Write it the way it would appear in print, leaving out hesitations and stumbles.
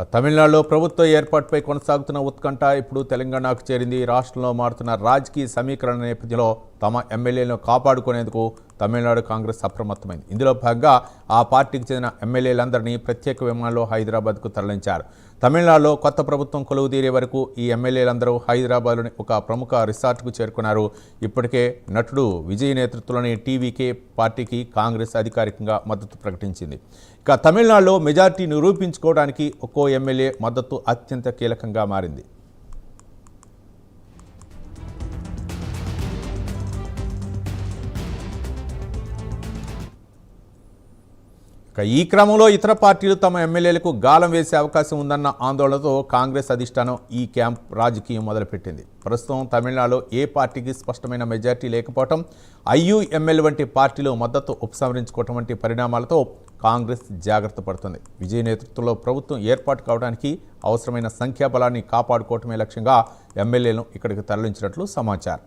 తమిళనాడులో ప్రభుత్వ ఏర్పాటుపై కొనసాగుతున్న ఉత్కంఠ ఇప్పుడు తెలంగాణకు చేరింది. రాష్ట్రంలో మారుతున్న రాజకీయ సమీకరణ నేపథ్యంలో తమ ఎమ్మెల్యేలను కాపాడుకునేందుకు తమిళనాడు కాంగ్రెస్ అప్రమత్తమైంది. ఇందులో భాగంగా ఆ పార్టీకి చెందిన ఎమ్మెల్యేలందరినీ ప్రత్యేక విమానంలో హైదరాబాద్కు తరలించారు. తమిళనాడులో కొత్త ప్రభుత్వం కొలువు తీరే వరకు ఈ ఎమ్మెల్యేలందరూ హైదరాబాద్లోని ఒక ప్రముఖ రిసార్ట్కు చేరుకున్నారు. ఇప్పటికే నటుడు విజయ్ నేతృత్వంలోని టీవీకే పార్టీకి కాంగ్రెస్ అధికారికంగా మద్దతు ప్రకటించింది. ఇక తమిళనాడులో మెజార్టీ నిరూపించుకోవడానికి ఒక్కో ఎమ్మెల్యే మద్దతు అత్యంత కీలకంగా మారింది. ఈ క్రమంలో ఇతర పార్టీలు తమ ఎమ్మెల్యేలకు గాలం వేసే అవకాశం ఉందన్న ఆందోళనతో కాంగ్రెస్ అధిష్టానం ఈ క్యాంప్ రాజకీయం మొదలుపెట్టింది. ప్రస్తుతం తమిళనాడులో ఏ పార్టీకి స్పష్టమైన మెజార్టీ లేకపోవడం, ఐయుఎంఎల్ వంటి పార్టీలు మద్దతు ఉపసంహరించుకోవటం వంటి పరిణామాలతో కాంగ్రెస్ జాగ్రత్త పడుతుంది. విజయ్ నేతృత్వంలో ప్రభుత్వం ఏర్పాటు కావడానికి అవసరమైన సంఖ్యాబలాన్ని కాపాడుకోవటమే లక్ష్యంగా ఎమ్మెల్యేలను ఇక్కడికి తరలించినట్లు సమాచారం.